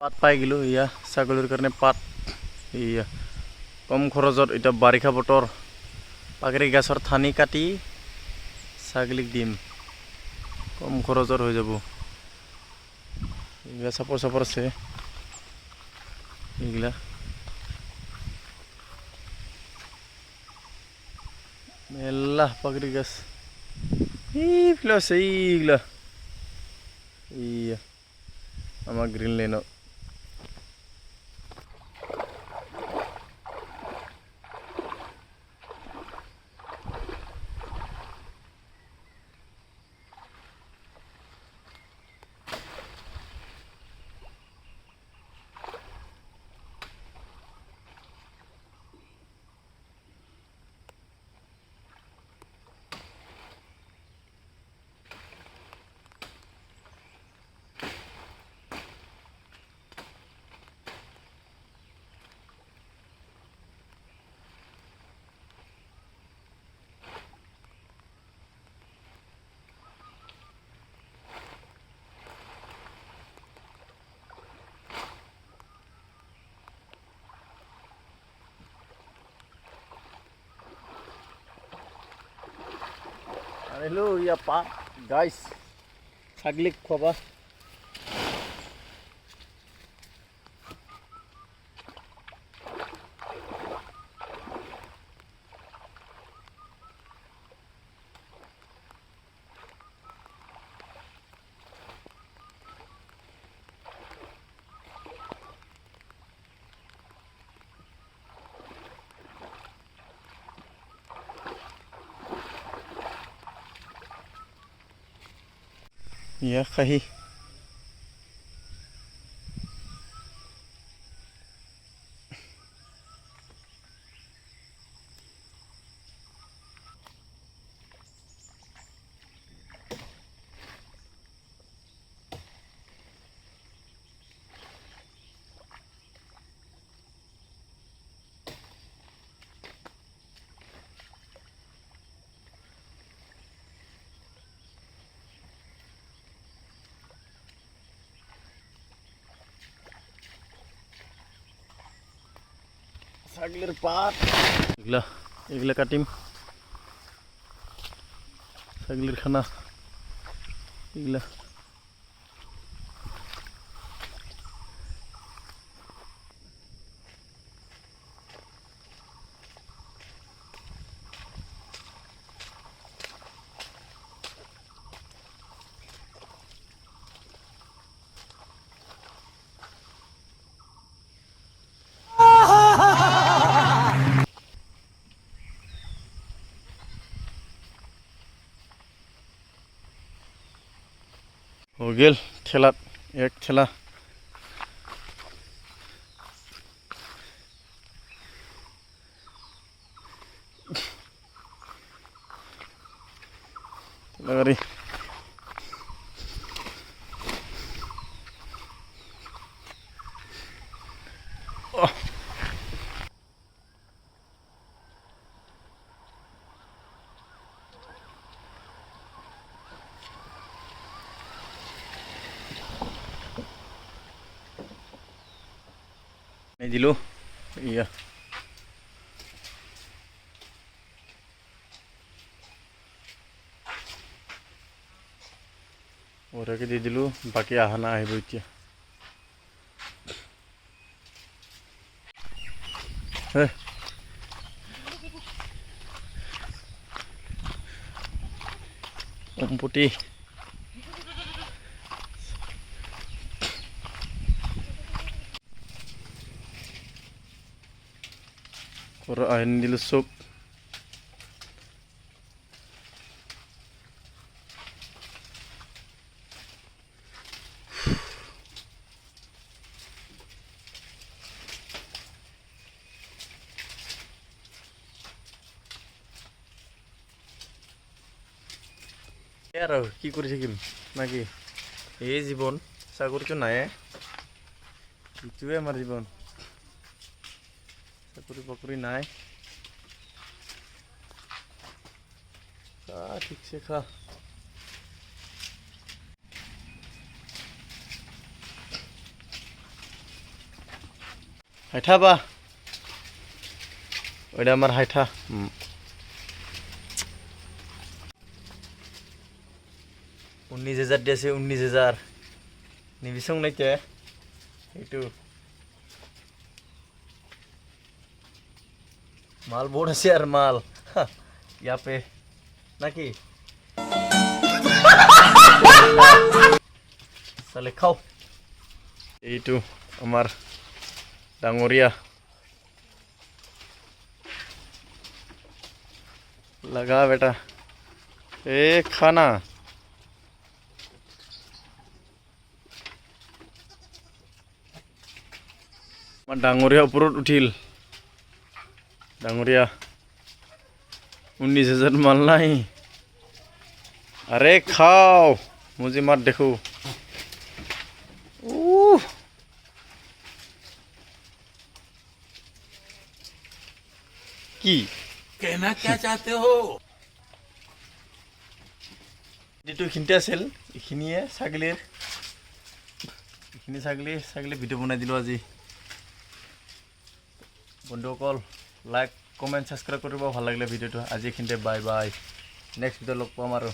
পাত পাই গ'লোঁ ইয়া ছাগলীৰ কাৰণে পাত ইয়া কম খৰচত এতিয়া বাৰিষা বতৰ পাকৰি গাছৰ ঠানি কাটি ছাগলীক দিম কম খৰচত হৈ যাব এইগিলা চাপৰ আছে এইগিলা মেলা পাকৰি গাছ এইফালে আছে এইগিলা ইয়া আমাৰ গ্ৰীণ লাইনত আনিলোঁ ইয়া পাত গাইছ ছাগলীক খোৱাবা ইয়া খাহি ছাগলীর পাত এগুলা কাটিম ছাগলীর খানা এগুলা हो गेल ठेलात एक ठेला गाड़ी দিলো ইয়া ওরাকে দিয়ে দিলো বাকি আহানা আহিব এতিয়া সম্পত্তি ওরা আইন দিল সব আৰু কি কৰি থাকিম নাকি এই জীৱন চাকৰিটো নাই এইটোৱে আমাৰ জীৱন চাকৰি বাকৰি নাই ঠিকছে খা হাইঠা বা ওইটা আমার হাইঠা 19,000 দিয়েছে 19,000 নিবিসং নাইতে এইটো মাল বহুত আছে আর মাল ইয়া পে নাকি চলে খাও এইটো আমার ডাঙরিয়া लगा बेटा ए खाना डांगरिया ऊपर उठिल डांगरिया 19,000 माल नहीं अरे खाओ मुझे मत देखो की कहना क्या चाहते हो যেটো খিনতে আছিল এখিনিয়ে ছাগলীৰ এখিনি ছাগলী ভিডিঅ' বনাই দিলোঁ আজি বন্ধুসকল লাইক কমেণ্ট ছাবস্ক্ৰাইব কৰিব ভাল লাগিলে ভিডিঅ'টো আজি এইখিনিতে বাই বাই নেক্সট ভিডিঅ' লগ পাম আৰু